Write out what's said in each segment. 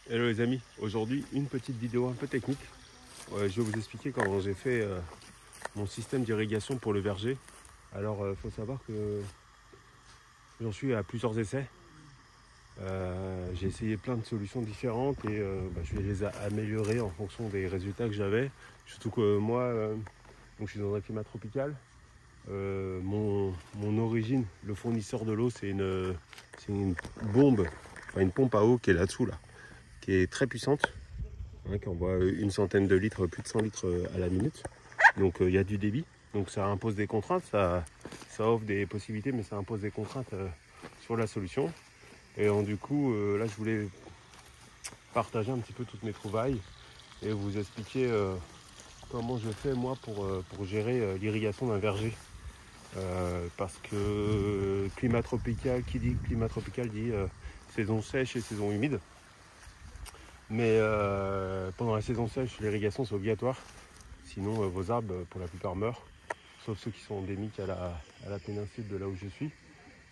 Hello les amis, aujourd'hui une petite vidéo un peu technique. Je vais vous expliquer comment j'ai fait mon système d'irrigation pour le verger. Alors il faut savoir que j'en suis à plusieurs essais. J'ai essayé plein de solutions différentes et je vais les améliorer en fonction des résultats que j'avais. Surtout que moi, donc je suis dans un climat tropical. Mon origine, le fournisseur de l'eau, c'est une bombe, enfin une pompe à eau qui est là-dessous là, qui est très puissante, hein, qui envoie une centaine de litres, plus de 100 litres à la minute. Donc il y a du débit, donc ça impose des contraintes, ça offre des possibilités, mais ça impose des contraintes sur la solution. Et donc, du coup, là je voulais partager un petit peu toutes mes trouvailles et vous expliquer comment je fais moi pour gérer l'irrigation d'un verger. Parce que climat tropical, qui dit climat tropical dit saison sèche et saison humide. Mais pendant la saison sèche, l'irrigation c'est obligatoire. Sinon vos arbres pour la plupart meurent, sauf ceux qui sont endémiques à la péninsule de là où je suis.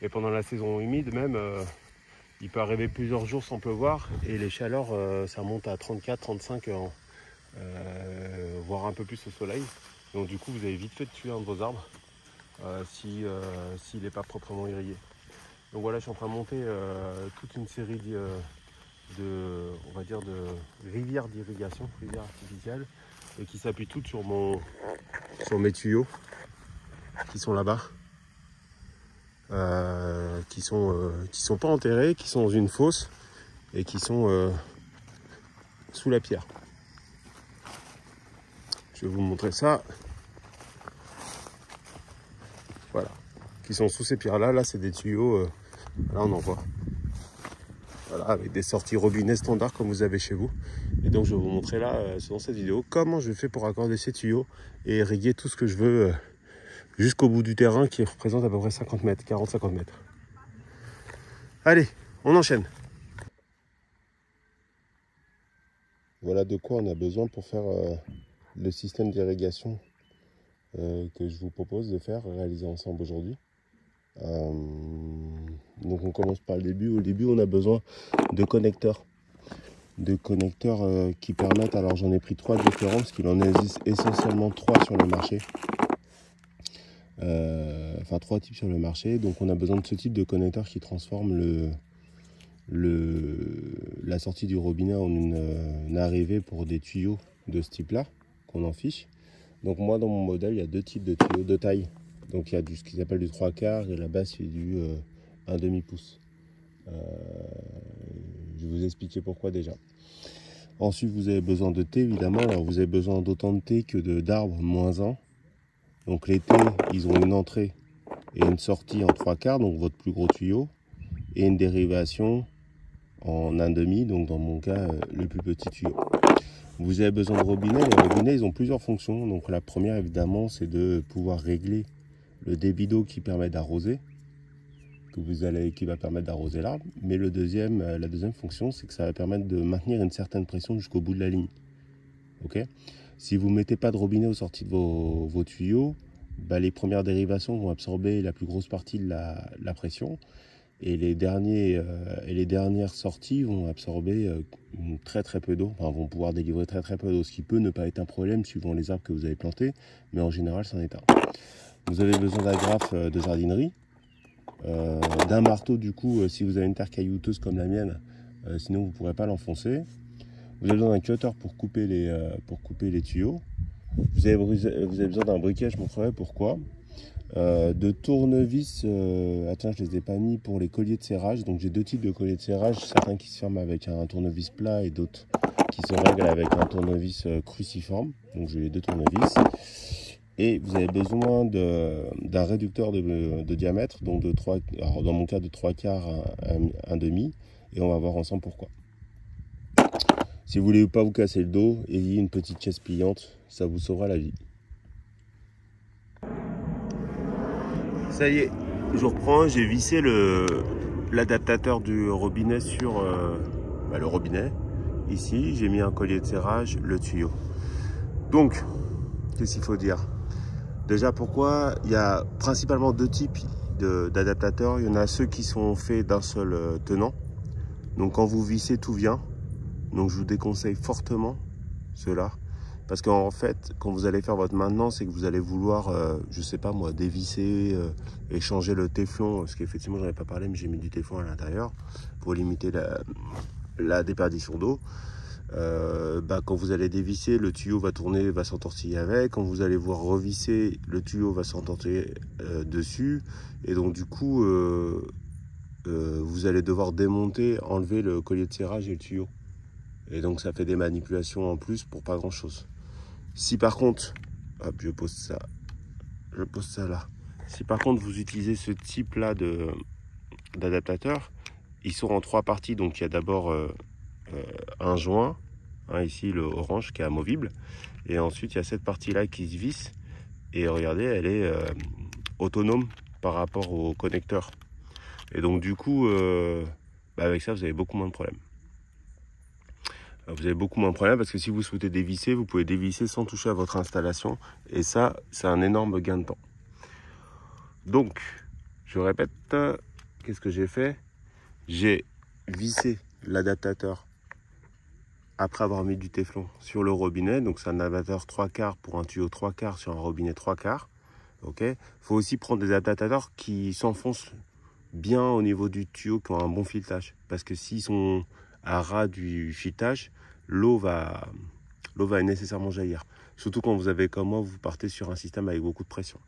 Et pendant la saison humide même, il peut arriver plusieurs jours sans pleuvoir et les chaleurs ça monte à 34-35 voire un peu plus au soleil. Donc du coup vous avez vite fait de tuer un de vos arbres s'il n'est pas proprement irrigué. Donc voilà, je suis en train de monter toute une série on va dire de rivières d'irrigation, rivières artificielles, et qui s'appuient toutes sur mes tuyaux qui sont là-bas, qui sont pas enterrés, qui sont dans une fosse et qui sont sous la pierre. Je vais vous montrer ça. Voilà, qui sont sous ces pierres-là. Là, c'est des tuyaux. Là, on en voit. Voilà, avec des sorties robinet standards comme vous avez chez vous. Et donc, je vais vous montrer là, dans cette vidéo, comment je fais pour accorder ces tuyaux et irriguer tout ce que je veux jusqu'au bout du terrain qui représente à peu près 50 mètres, 40-50 mètres. Allez, on enchaîne. Voilà de quoi on a besoin pour faire le système d'irrigation que je vous propose de faire, réaliser ensemble aujourd'hui. Donc on commence par le début. Au début on a besoin de connecteurs. Qui permettent, alors j'en ai pris 3 différents parce qu'il en existe essentiellement 3 sur le marché. Enfin 3 types sur le marché. Donc on a besoin de ce type de connecteur qui transforme la sortie du robinet en une arrivée pour des tuyaux de ce type là qu'on en fiche. Donc moi dans mon modèle il y a 2 types de tuyaux de taille. Donc il y a ce qu'ils appellent du 3/4 et là-bas c'est du 1/2 pouce. Je vais vous expliquer pourquoi déjà. Ensuite vous avez besoin de thé évidemment. Alors vous avez besoin d'autant de thé que d'arbres -1. Donc les thés ils ont une entrée et une sortie en 3/4, donc votre plus gros tuyau, et une dérivation en 1/2, donc dans mon cas le plus petit tuyau. Vous avez besoin de robinets. Les robinets ils ont plusieurs fonctions. Donc la première évidemment c'est de pouvoir régler le débit d'eau qui permet d'arroser, qui va permettre d'arroser l'arbre. Mais la deuxième fonction, c'est que ça va permettre de maintenir une certaine pression jusqu'au bout de la ligne. Okay, si vous ne mettez pas de robinet aux sorties de vos tuyaux, les premières dérivations vont absorber la plus grosse partie de la pression. Et les dernières sorties vont absorber très peu d'eau, enfin vont pouvoir délivrer très peu d'eau, ce qui peut ne pas être un problème suivant les arbres que vous avez plantés, mais en général c'en est un. Vous avez besoin d'agrafes de jardinerie, d'un marteau du coup si vous avez une terre caillouteuse comme la mienne, sinon vous ne pourrez pas l'enfoncer. Vous avez besoin d'un cutter pour couper les tuyaux. Vous avez besoin d'un briquet, je montrerai pourquoi. De tournevis, tiens je les ai pas mis pour les colliers de serrage. Donc j'ai 2 types de colliers de serrage, certains qui se ferment avec un tournevis plat et d'autres qui se règlent avec un tournevis cruciforme. Donc j'ai les 2 tournevis. Et vous avez besoin d'un réducteur de diamètre, donc alors dans mon cas de 3/4 à 1/2, et on va voir ensemble pourquoi. Si vous voulez pas vous casser le dos, ayez une petite chaise pliante, ça vous sauvera la vie. Ça y est, je reprends, j'ai vissé l'adaptateur du robinet sur le robinet. Ici, j'ai mis un collier de serrage, le tuyau. Donc, qu'est-ce qu'il faut dire? Déjà, pourquoi? Il y a principalement 2 types d'adaptateurs. Il y en a ceux qui sont faits d'un seul tenant. Donc quand vous vissez, tout vient. Donc je vous déconseille fortement cela. Parce qu'en fait, quand vous allez faire votre maintenance et que vous allez vouloir, je sais pas moi, dévisser et changer le téflon, parce qu'effectivement j'en ai pas parlé, mais j'ai mis du téflon à l'intérieur pour limiter la déperdition d'eau. Quand vous allez dévisser, le tuyau va tourner, va s'entortiller avec. Quand vous allez voir revisser, le tuyau va s'entortiller dessus. Et donc du coup, vous allez devoir démonter, enlever le collier de serrage et le tuyau. Et donc ça fait des manipulations en plus pour pas grand chose. Si par contre, hop, je pose ça là. Si par contre vous utilisez ce type là d'adaptateur, ils sont en 3 parties. Donc il y a d'abord un joint, ici le orange qui est amovible, et ensuite il y a cette partie là qui se visse, et regardez, elle est autonome par rapport au connecteur. Et donc du coup, avec ça vous avez beaucoup moins de problèmes. Vous avez beaucoup moins de problèmes parce que si vous souhaitez dévisser, vous pouvez dévisser sans toucher à votre installation. Et ça, c'est un énorme gain de temps. Donc, je répète, qu'est-ce que j'ai fait? J'ai vissé l'adaptateur après avoir mis du téflon sur le robinet. Donc, c'est un adaptateur 3/4 pour un tuyau 3/4 sur un robinet 3/4. Ok. Il faut aussi prendre des adaptateurs qui s'enfoncent bien au niveau du tuyau, qui ont un bon filetage. Parce que s'ils sont à ras du filetage, l'eau va nécessairement jaillir. Surtout quand vous avez comme moi, vous partez sur un système avec beaucoup de pression.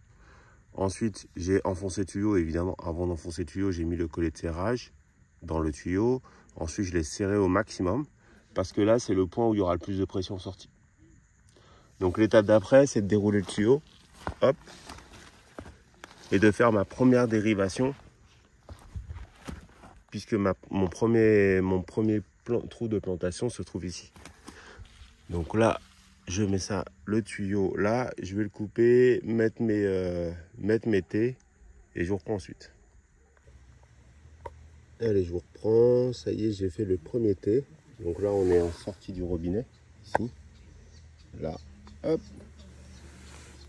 Ensuite, j'ai enfoncé le tuyau, évidemment. Avant d'enfoncer le tuyau, j'ai mis le collet de serrage dans le tuyau. Ensuite, je l'ai serré au maximum parce que là, c'est le point où il y aura le plus de pression sortie. Donc l'étape d'après, c'est de dérouler le tuyau, hop, et de faire ma première dérivation, puisque mon premier trou de plantation se trouve ici. Donc là, je mets ça, le tuyau là, je vais le couper, mettre mes tés, et je vous reprends ensuite. Allez, je vous reprends, ça y est, j'ai fait le premier thé. Donc là, on est en sortie du robinet, ici. Là, hop,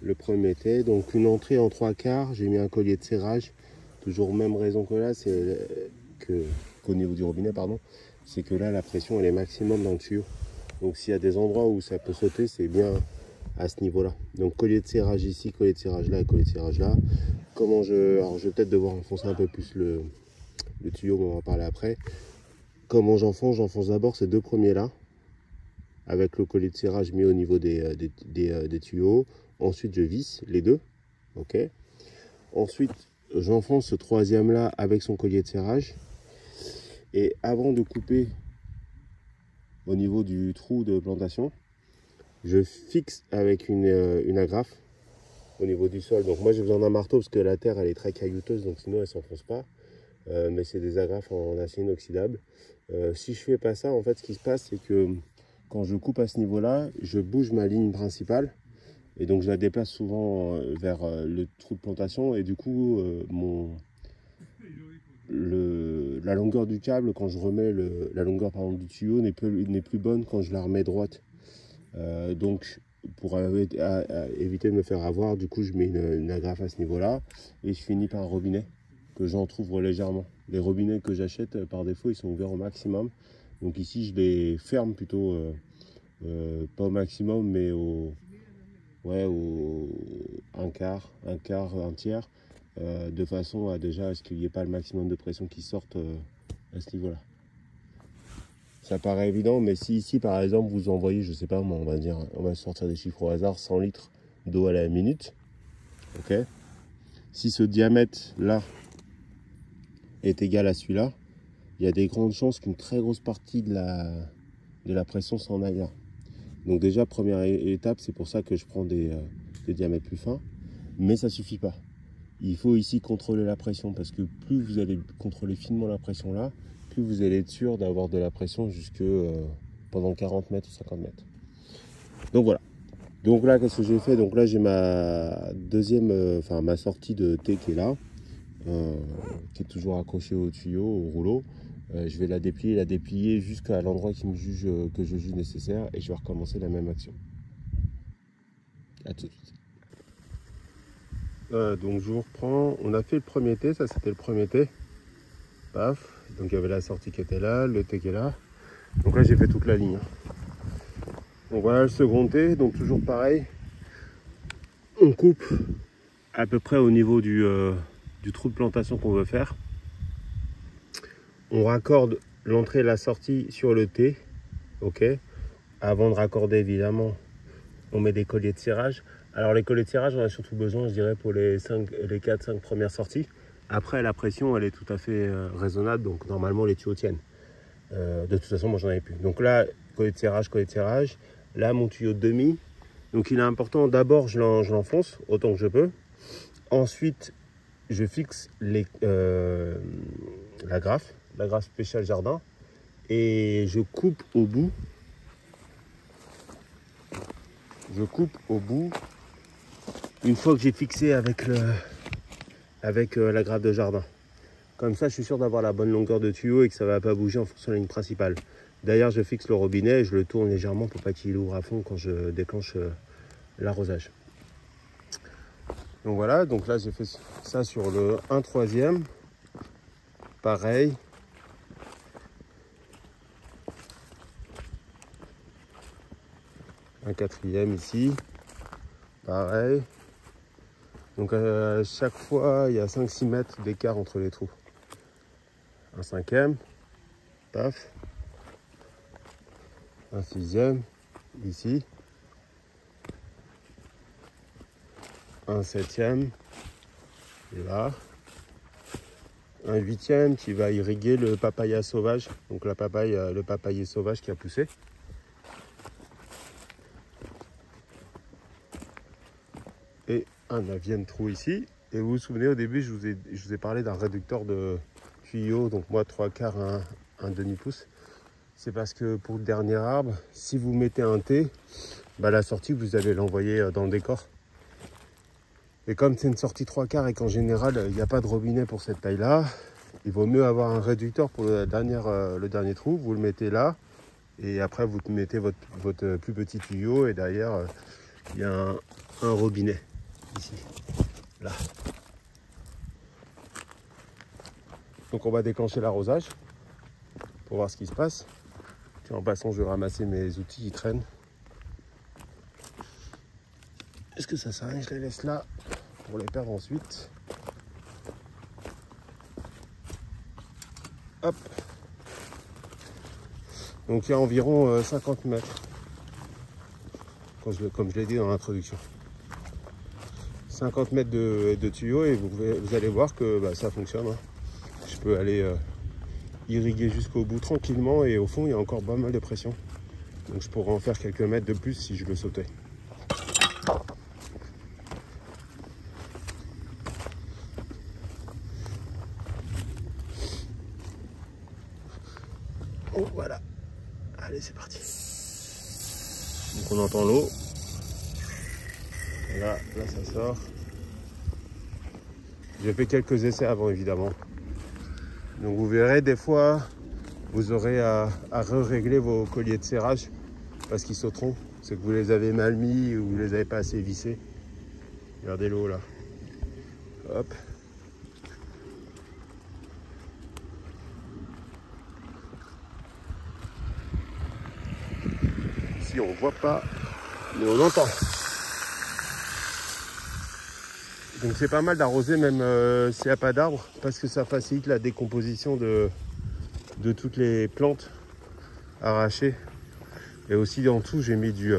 le premier thé. Donc une entrée en 3/4, j'ai mis un collier de serrage. Toujours même raison que là, c'est qu'au niveau du robinet, pardon, c'est que là, la pression, elle est maximum dans le tuyau. Donc s'il y a des endroits où ça peut sauter, c'est bien à ce niveau-là. Donc collier de serrage ici, collier de serrage là et collier de serrage là. Alors je vais peut-être devoir enfoncer un peu plus le tuyau, mais on va en parler après. Comment j'enfonce? J'enfonce d'abord ces 2 premiers là, avec le collier de serrage mis au niveau des tuyaux. Ensuite je visse les 2. Ok. Ensuite j'enfonce ce 3e là avec son collier de serrage. Et avant de couper au niveau du trou de plantation, je fixe avec une agrafe au niveau du sol. Donc moi j'ai besoin d'un marteau parce que la terre elle est très caillouteuse, donc sinon elle s'enfonce pas. Mais c'est des agrafes en acier inoxydable. Si je fais pas ça, en fait ce qui se passe c'est que quand je coupe à ce niveau là, je bouge ma ligne principale et donc je la déplace souvent vers le trou de plantation, et du coup la longueur du câble, quand je remets la longueur du tuyau n'est plus bonne quand je la remets droite. Donc pour éviter de me faire avoir, du coup je mets une agrafe à ce niveau là et je finis par un robinet que j'entrouvre légèrement. Les robinets que j'achète par défaut, ils sont ouverts au maximum. Donc ici je les ferme plutôt, pas au maximum, mais au un quart, un tiers, de façon à ce qu'il n'y ait pas le maximum de pression qui sorte à ce niveau là. Ça paraît évident, mais si ici par exemple vous envoyez, je sais pas, on va sortir des chiffres au hasard, 100 litres d'eau à la minute, ok, si ce diamètre là est égal à celui-là, il y a des grandes chances qu'une très grosse partie de la pression s'en aille là. Donc déjà, première étape, c'est pour ça que je prends des diamètres plus fins, mais ça suffit pas. Il faut ici contrôler la pression, parce que plus vous allez contrôler finement la pression là, plus vous allez être sûr d'avoir de la pression jusque pendant 40 mètres ou 50 mètres. Donc voilà. Donc là, qu'est-ce que j'ai fait? Donc là, j'ai ma ma sortie de thé qui est là, qui est toujours accrochée au tuyau, au rouleau. Je vais la déplier jusqu'à l'endroit que je juge nécessaire, et je vais recommencer la même action. À tout de suite. Donc je vous reprends. On a fait le premier thé, ça c'était le premier thé. Paf. Donc il y avait la sortie qui était là, le thé qui est là. Donc là j'ai fait toute la ligne. Donc voilà le second T, donc toujours pareil. On coupe à peu près au niveau du trou de plantation qu'on veut faire. On raccorde l'entrée et la sortie sur le T. Ok. Avant de raccorder évidemment, on met des colliers de serrage. Alors les colliers de serrage, on a surtout besoin, je dirais, pour les 4-5 premières sorties. Après, la pression, elle est tout à fait raisonnable, donc normalement les tuyaux tiennent. De toute façon, moi j'en avais plus. Donc là, collier de serrage, collier de serrage. Là, mon tuyau de demi. Donc il est important, d'abord je l'enfonce autant que je peux. Ensuite, je fixe la graffe spéciale jardin. Et je coupe au bout. Une fois que j'ai fixé avec la graffe de jardin. Comme ça, je suis sûr d'avoir la bonne longueur de tuyau et que ça ne va pas bouger en fonction de la ligne principale. D'ailleurs, je fixe le robinet et je le tourne légèrement pour pas qu'il ouvre à fond quand je déclenche l'arrosage. Donc voilà, donc là j'ai fait ça sur le 1/3. Pareil. Un 4e ici. Pareil. Donc à chaque fois, il y a 5-6 mètres d'écart entre les trous. Un 5e. Paf. Un 6e. Ici. Un 7e. Là. Un 8e qui va irriguer le papaya sauvage. Donc la papaye, le papayer sauvage qui a poussé. Et un 9e trou ici. Et vous vous souvenez, au début, je vous ai parlé d'un réducteur de tuyaux. Donc moi, 3/4, un demi-pouce. C'est parce que pour le dernier arbre, si vous mettez un T, bah la sortie, vous allez l'envoyer dans le décor. Et comme c'est une sortie 3/4 et qu'en général, il n'y a pas de robinet pour cette taille-là, il vaut mieux avoir un réducteur pour le dernier trou. Vous le mettez là. Et après, vous mettez votre plus petit tuyau. Et derrière, il y a un robinet. Ici, là. Donc on va déclencher l'arrosage pour voir ce qui se passe. Puis en passant, je vais ramasser mes outils qui traînent. Est-ce que ça sert à rien? Je les laisse là pour les perdre ensuite. Hop. Donc il y a environ 50 mètres, comme je l'ai dit dans l'introduction. 50 mètres de tuyaux et vous allez voir que bah, ça fonctionne. Hein. Je peux aller irriguer jusqu'au bout tranquillement et au fond il y a encore pas mal de pression. Donc je pourrais en faire quelques mètres de plus si je le sautais. Oh voilà. Allez, c'est parti. Donc on entend l'eau. Là ça sort. J'ai fait quelques essais avant évidemment. Donc vous verrez des fois vous aurez à régler vos colliers de serrage parce qu'ils sauteront. C'est que vous les avez mal mis ou vous les avez pas assez vissés. Regardez l'eau là. Hop. Ici on voit pas, mais on entend. Donc c'est pas mal d'arroser même s'il n'y a pas d'arbres parce que ça facilite la décomposition de toutes les plantes arrachées. Et aussi en dessous j'ai mis du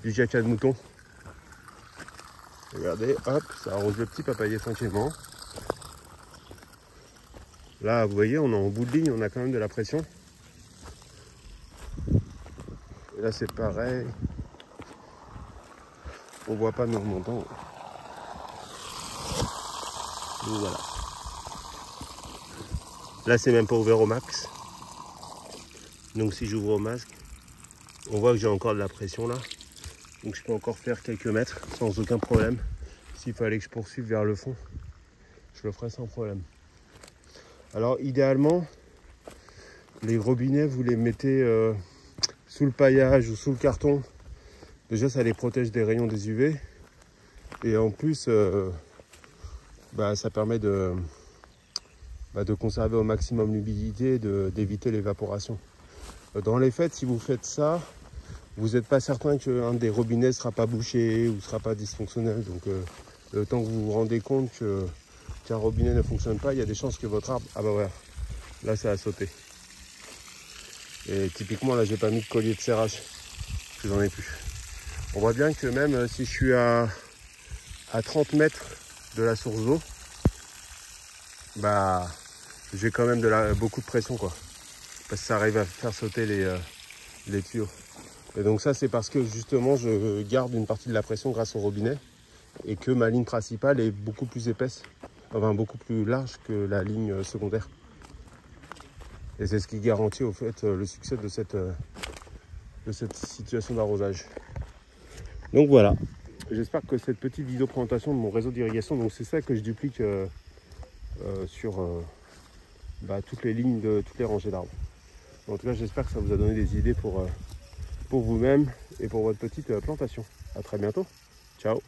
jaca de mouton. Regardez, hop, ça arrose le petit papayer tranquillement. Là vous voyez on est en bout de ligne, on a quand même de la pression. Et là c'est pareil. On voit pas mais on entend. Donc voilà. Là c'est même pas ouvert au max. Donc si j'ouvre au masque, on voit que j'ai encore de la pression là. Donc je peux encore faire quelques mètres sans aucun problème. S'il fallait que je poursuive vers le fond, je le ferai sans problème. Alors idéalement, les robinets vous les mettez sous le paillage ou sous le carton. Déjà ça les protège des rayons des UV. Et en plus, ça permet de de conserver au maximum l'humidité, d'éviter l'évaporation. Dans les faits, si vous faites ça, vous n'êtes pas certain qu'un des robinets ne sera pas bouché ou ne sera pas dysfonctionnel. Donc le temps que vous vous rendez compte qu'un robinet ne fonctionne pas, il y a des chances que votre arbre... Ah bah voilà, là ça a sauté. Et typiquement là j'ai pas mis de collier de serrage, je n'en ai plus. On voit bien que même si je suis à 30 mètres de la source d'eau, bah j'ai quand même beaucoup de pression quoi. Parce que ça arrive à faire sauter les tuyaux. Et donc ça c'est parce que justement je garde une partie de la pression grâce au robinet et que ma ligne principale est beaucoup plus épaisse, enfin beaucoup plus large que la ligne secondaire. Et c'est ce qui garantit au fait le succès de cette situation d'arrosage. Donc voilà, j'espère que cette petite vidéo présentation de mon réseau d'irrigation, donc c'est ça que je duplique sur toutes les lignes de toutes les rangées d'arbres. En tout cas j'espère que ça vous a donné des idées pour vous-même et pour votre petite plantation. À très bientôt. Ciao.